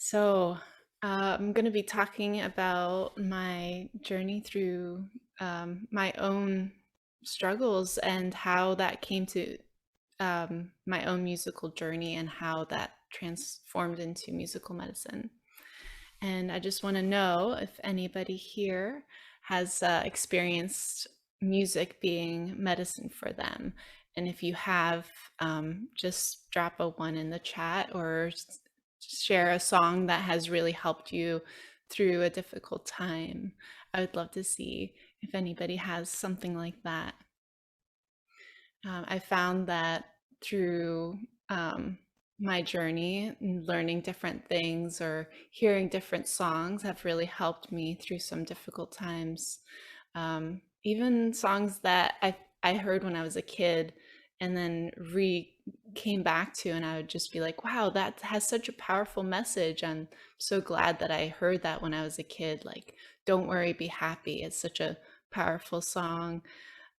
So, I'm going to be talking about my journey through my own struggles and how that came to my own musical journey and how that transformed into musical medicine. And I just want to know if anybody here has experienced music being medicine for them. And if you have, just drop a one in the chat or share a song that has really helped you through a difficult time. I would love to see if anybody has something like that. I found that through my journey, learning different things or hearing different songs have really helped me through some difficult times. Even songs that I heard when I was a kid and then came back to, and I would just be like, wow, that has such a powerful message. I'm so glad that I heard that when I was a kid. Like, don't worry, be happy. It's such a powerful song.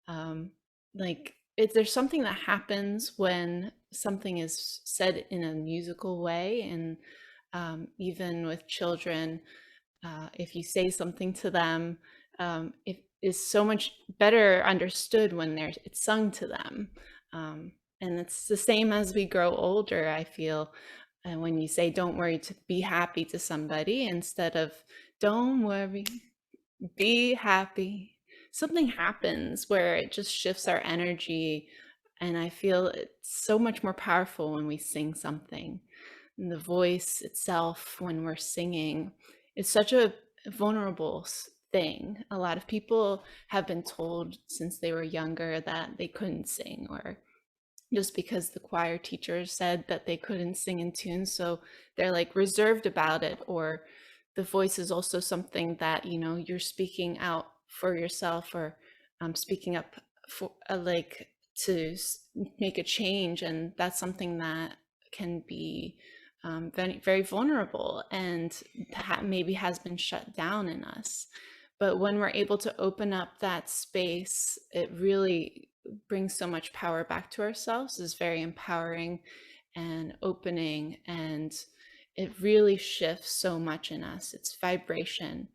um, there's something that happens when something is said in a musical way, and even with children, if you say something to them, it is so much better understood when it's sung to them. And it's the same as we grow older, I feel. And when you say don't worry, to be happy to somebody instead of don't worry, be happy, something happens where it just shifts our energy. And I feel it's so much more powerful when we sing something. And the voice itself, when we're singing, is such a vulnerable thing. A lot of people have been told since they were younger that they couldn't sing, or just because the choir teacher said that they couldn't sing in tune, so they're like reserved about it. Or the voice is also something that, you're speaking out for yourself, or speaking up for like to make a change, and that's something that can be very, very vulnerable, and maybe has been shut down in us. But when we're able to open up that space, it really brings so much power back to ourselves. Is very empowering and opening, and it really shifts so much in us. It's vibration,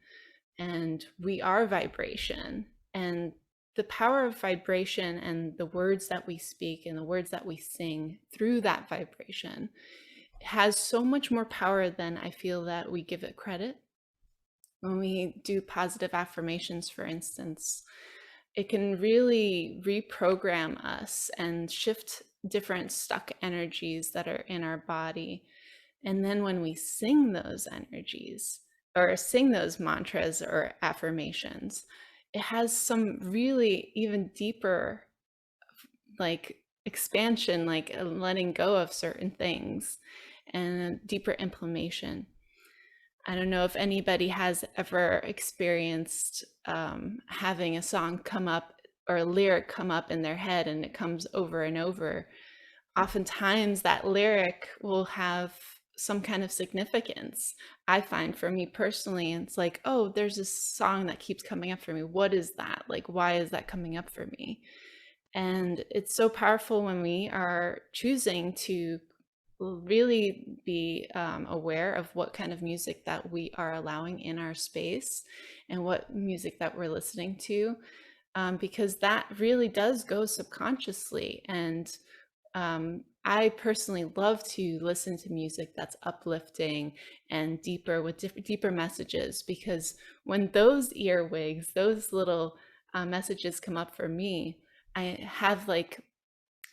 and we are vibration. And the power of vibration and the words that we speak and the words that we sing through that vibration has so much more power than I feel that we give it credit. When we do positive affirmations, for instance, it can really reprogram us and shift different stuck energies that are in our body. And then when we sing those energies or sing those mantras or affirmations, it has some really even deeper, like, expansion, like letting go of certain things and deeper inflammation. I don't know if anybody has ever experienced having a song come up or a lyric come up in their head, and it comes over and over. Oftentimes that lyric will have some kind of significance. I find, for me personally, it's like, oh, there's this song that keeps coming up for me. What is that? Like, why is that coming up for me? And it's so powerful when we are choosing to really be aware of what kind of music that we are allowing in our space and what music that we're listening to, because that really does go subconsciously. And I personally love to listen to music that's uplifting and deeper, with deeper messages, because when those earwigs, those little messages come up for me, I have like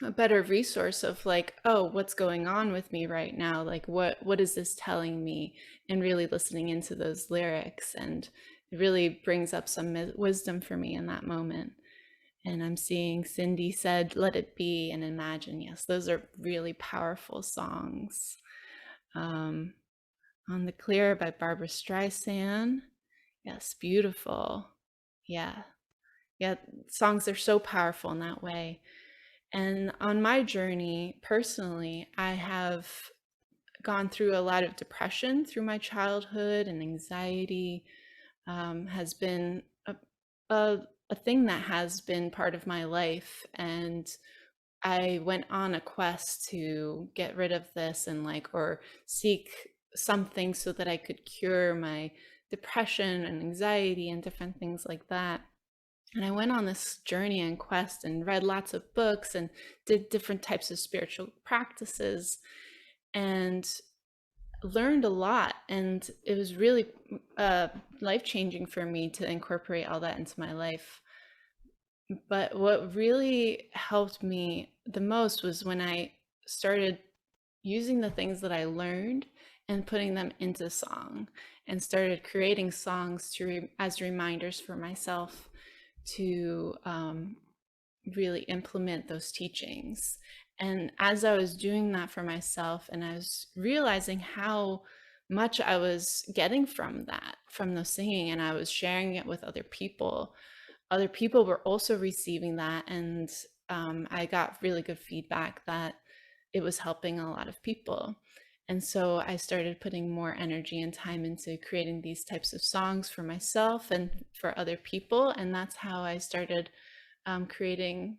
a better resource of like, oh, what's going on with me right now? Like, what is this telling me? And really listening into those lyrics, and it really brings up some wisdom for me in that moment. And I'm seeing Cindy said, let it be and imagine. Yes, those are really powerful songs. Um, on the Clear by Barbara Streisand. Yes, beautiful. Yeah. Yeah, songs are so powerful in that way. And on my journey, personally, I have gone through a lot of depression through my childhood, and anxiety has been a, a thing that has been part of my life. And I went on a quest to get rid of this and like, or seek something so that I could cure my depression and anxiety and different things like that. And I went on this journey and quest and read lots of books and did different types of spiritual practices and learned a lot. And it was really life-changing for me to incorporate all that into my life. But what really helped me the most was when I started using the things that I learned and putting them into song, and started creating songs as reminders for myself to really implement those teachings. And as I was doing that for myself, and I was realizing how much I was getting from that, from the singing, and I was sharing it with other people were also receiving that. And I got really good feedback that it was helping a lot of people. And so I started putting more energy and time into creating these types of songs for myself and for other people. And that's how I started creating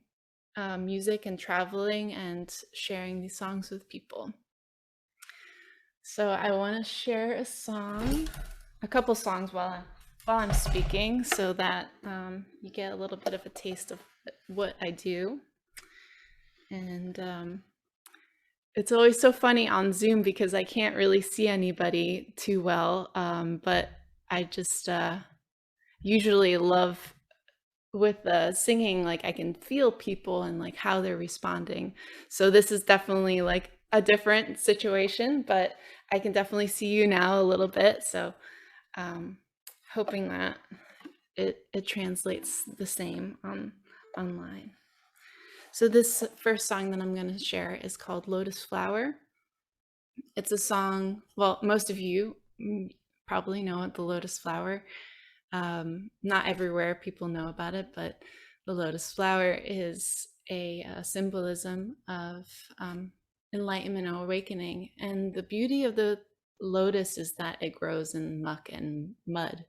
music and traveling and sharing these songs with people. So I want to share a couple songs while I'm speaking, so that you get a little bit of a taste of what I do. And it's always so funny on Zoom because I can't really see anybody too well, but I just usually love with singing, like I can feel people and like how they're responding. So this is definitely like a different situation, but I can definitely see you now a little bit. So hoping that it translates the same online. So this first song that I'm going to share is called Lotus Flower. It's a song, well, most of you probably know it, the lotus flower. Not everywhere people know about it, but the lotus flower is a symbolism of enlightenment and awakening. And the beauty of the lotus is that it grows in muck and mud,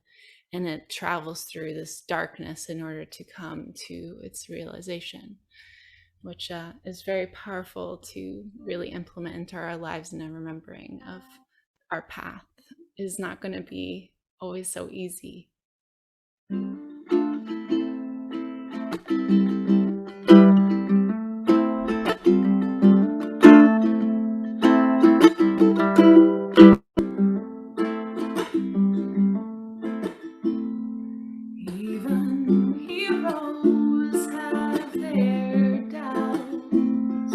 and it travels through this darkness in order to come to its realization, which is very powerful to really implement into our lives. And a remembering of our path is not going to be always so easy. Even heroes have their doubts,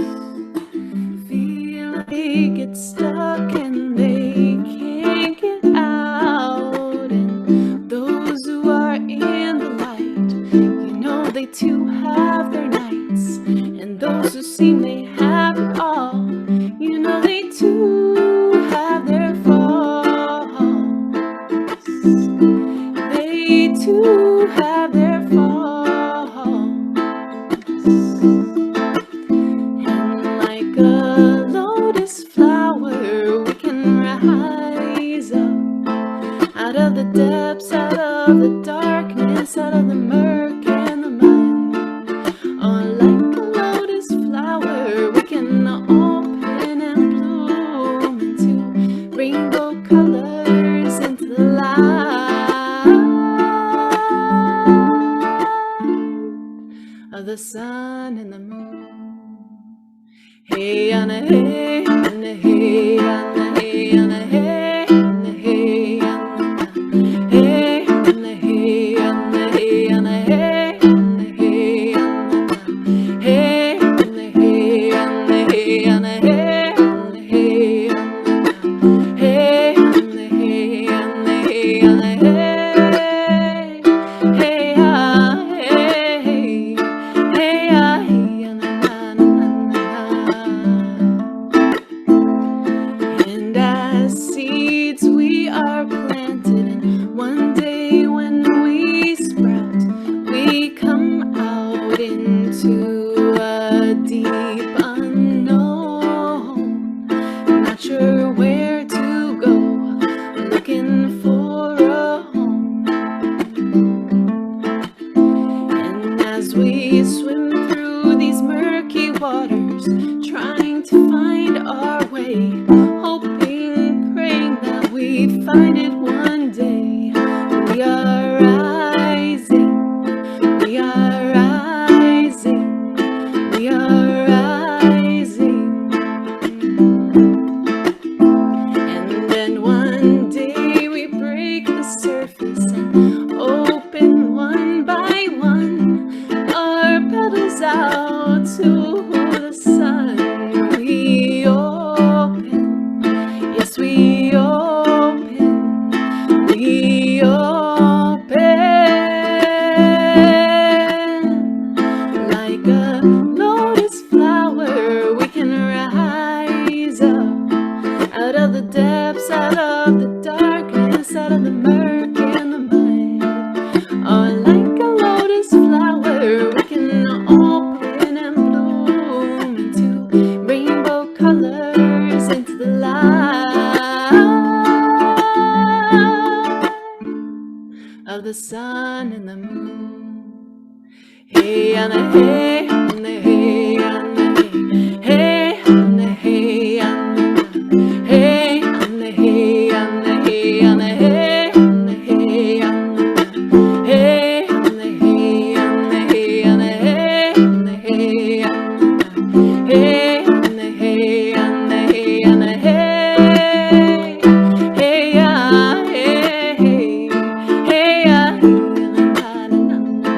feel like they get stuck and they can't get out. And those who are in the light, you know they too have their nights. And those who seem they have it all, you know they too have their faults. They too have their faults. And like a lotus flower, we can rise up out of the depths, out of the darkness, out of the murk and the mud. Oh, like a lotus flower, we can open and bloom into rainbow colors, into the light of the sun and the moon. Hey, on a hey, on a hey, on a hey, on a hey, on a hey, on a hey, on a hey, on a hey, on a hey, on a hey, on a hey, on a hey, on a hey, on a hey, on a hey, hey, on a hey, on a hey, on a hey, hey, ah, hey, hey, ah, hey, na, na, na, na. And as seeds we are planted, and one day when we sprout, we come out into a deep unknown. Not sure where to go, looking for a home. And as we swim through these murky waters, trying to find our way, hoping, praying surface and open one by one our petals out to the sun. We open, yes, we open, we open. Like a lotus flower, we can rise up out of the depths, out of the darkness, out of the murk and the mud. Oh, like a lotus flower, we can open and bloom into rainbow colors, into the light of the sun and the moon. Hey, and the hey, and the hey, and the hey, hey, and the hey, and the hey, and the hey, and the hey, and the hey, and the hey, and the hey, and the hey, and the hey, and the hey, and the hey, and the hey, and the hey, and the hey, and the hey, hey, yeah, hey, hey, yeah, na na na na.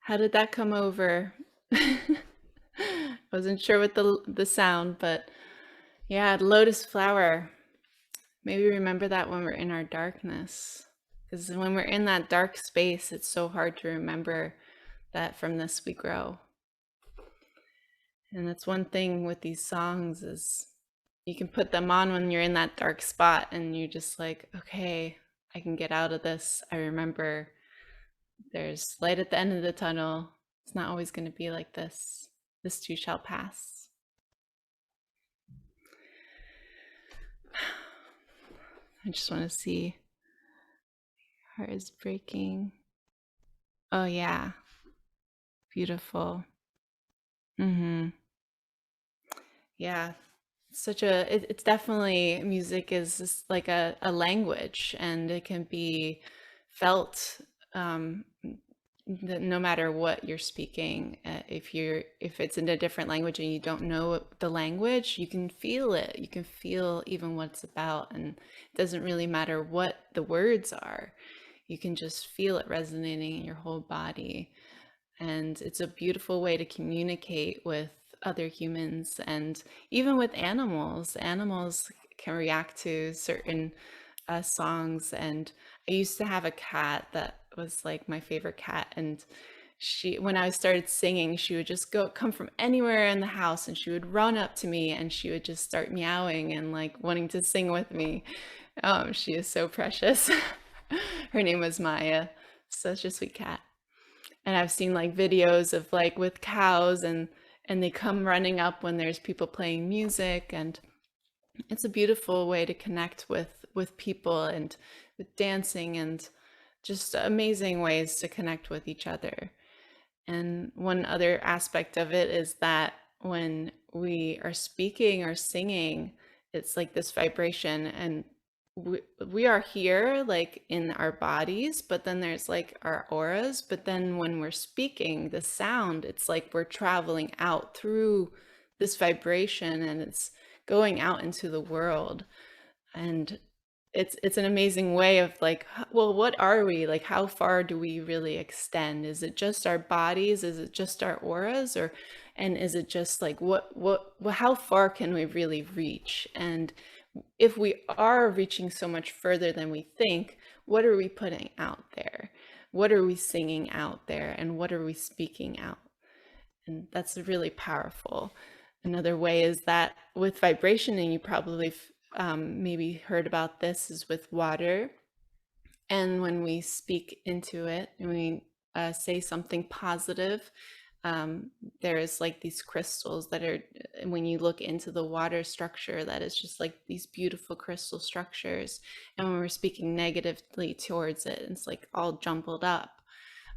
How did that come over? I wasn't sure with the sound, but yeah, lotus flower. Maybe remember that when we're in our darkness. Because when we're in that dark space, it's so hard to remember that from this we grow. And that's one thing with these songs is you can put them on when you're in that dark spot and you're just like, okay, I can get out of this. I remember there's light at the end of the tunnel. It's not always going to be like this. This too shall pass. I just want to see. Heart is breaking. Oh, yeah. Beautiful. Yeah. It's definitely, music is just like a language, and it can be felt, um, no matter what you're speaking. If it's in a different language and you don't know the language, you can feel it. You can feel even what it's about, and it doesn't really matter what the words are. You can just feel it resonating in your whole body. And it's a beautiful way to communicate with other humans, and even with animals. Animals can react to certain songs. And I used to have a cat that was like my favorite cat, and when I started singing, she would just come from anywhere in the house, and she would run up to me, and she would just start meowing and like wanting to sing with me. She is so precious. Her name was Maya. Such a sweet cat. And I've seen like videos of like with cows, and they come running up when there's people playing music, and it's a beautiful way to connect with people, and with dancing, and just amazing ways to connect with each other. And one other aspect of it is that when we are speaking or singing, it's like this vibration, and we are here like in our bodies, but then there's like our auras. But then when we're speaking, the sound, it's like we're traveling out through this vibration, and it's going out into the world. And it's an amazing way of like, well, what are we? Like, how far do we really extend? Is it just our bodies? Is it just our auras? Or, and is it just like, how far can we really reach? And if we are reaching so much further than we think, what are we putting out there? What are we singing out there? And what are we speaking out? And that's really powerful. Another way is that with vibration, and you probably maybe heard about this, is with water. And when we speak into it, and we say something positive, there's like these crystals that are, when you look into the water structure, that is just like these beautiful crystal structures. And when we're speaking negatively towards it, it's like all jumbled up,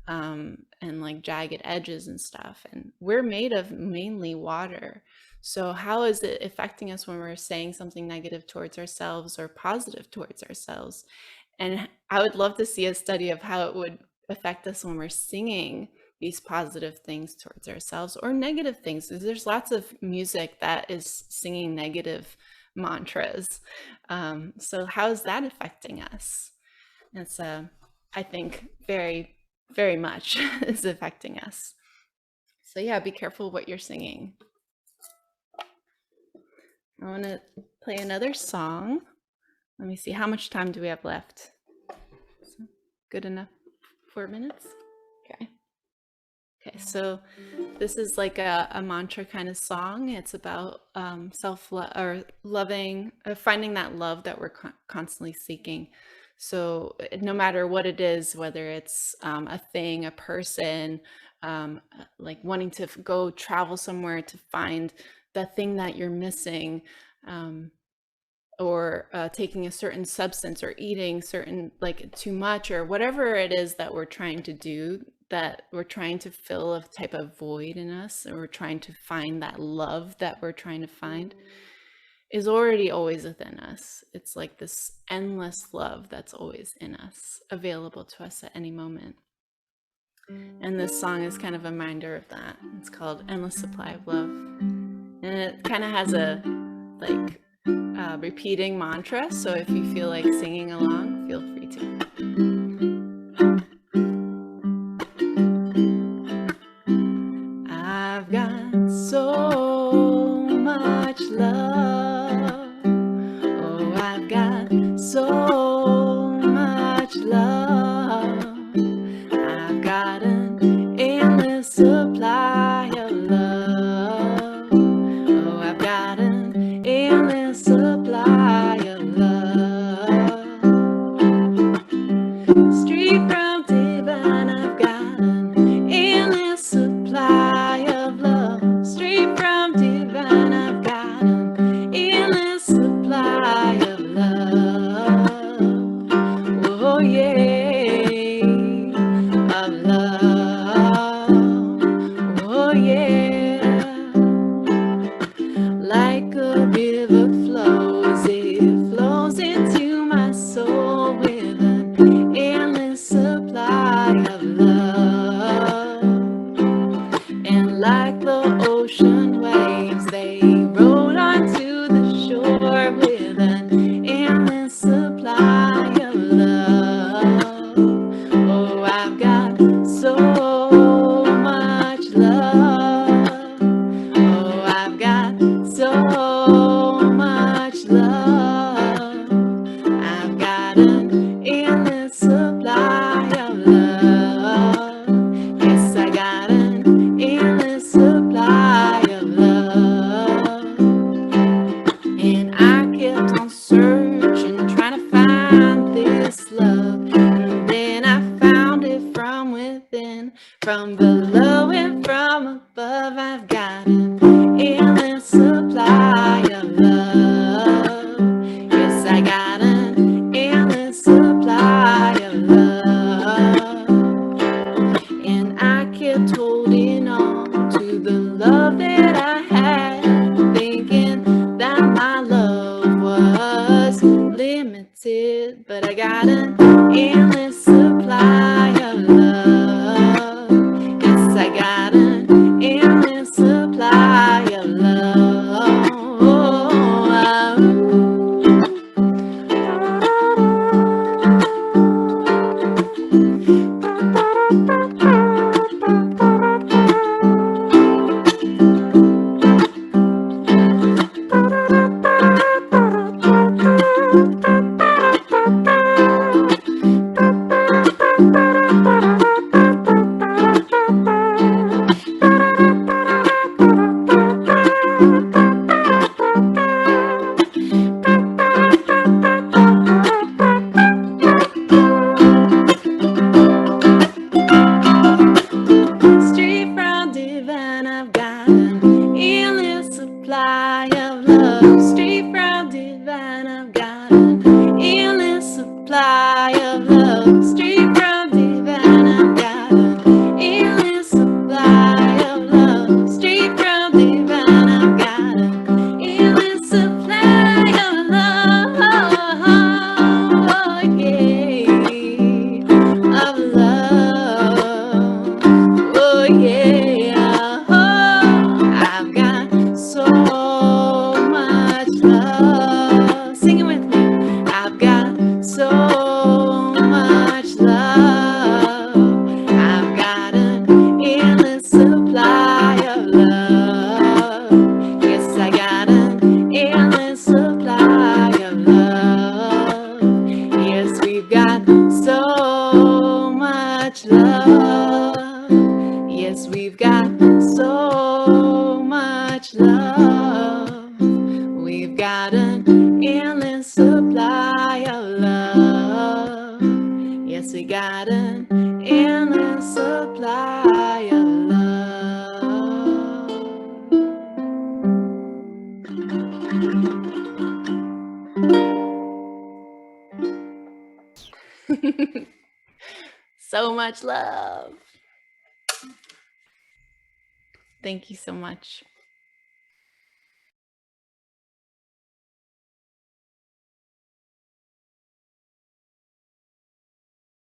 and like jagged edges and stuff. And we're made of mainly water. So how is it affecting us when we're saying something negative towards ourselves or positive towards ourselves? And I would love to see a study of how it would affect us when we're singing these positive things towards ourselves, or negative things. There's lots of music that is singing negative mantras. So how is that affecting us? It's, I think, very, very much is affecting us. So yeah, be careful what you're singing. I want to play another song. Let me see, how much time do we have left? Good enough? 4 minutes? Okay. Okay, so this is like a mantra kind of song. It's about self-love, or loving, finding that love that we're constantly seeking. So no matter what it is, whether it's a thing, a person, like wanting to go travel somewhere to find the thing that you're missing, or taking a certain substance, or eating certain, like too much, or whatever it is that we're trying to do, that we're trying to fill a type of void in us, or we're trying to find that love that we're trying to find, is already always within us. It's like this endless love that's always in us, available to us at any moment. And this song is kind of a reminder of that. It's called Endless Supply of Love. And it kind of has a like repeating mantra. So if you feel like singing along, feel free to. I've got so much love. Oh, I've got so much love. I've got an endless supply of love. Oh, I've got an endless supply of love. Straight from divine, I've got an endless supply of love. Straight from divine, I've got an endless supply of love. Oh yeah, of love. Oh yeah, like a river flow. was limited, but I got an endless supply of love. Yes, I got an endless supply of love. Straight from divine, I've got an endless supply of love. Straight from divine, I've got an endless supply of love. Straight from divine, I've got an endless supply of love. Straight from divine, I've got an endless supply of love. Yeah, of love. Oh yeah, oh, I've got so much love. Sing it with me. I've got so much love. I've got an endless supply of love. Yes, I got an endless supply of love. Yes, we've got so much love. Yes, we've got so much love. We've got an endless supply of love. Yes, we got an endless supply of love. So much love. Thank you so much.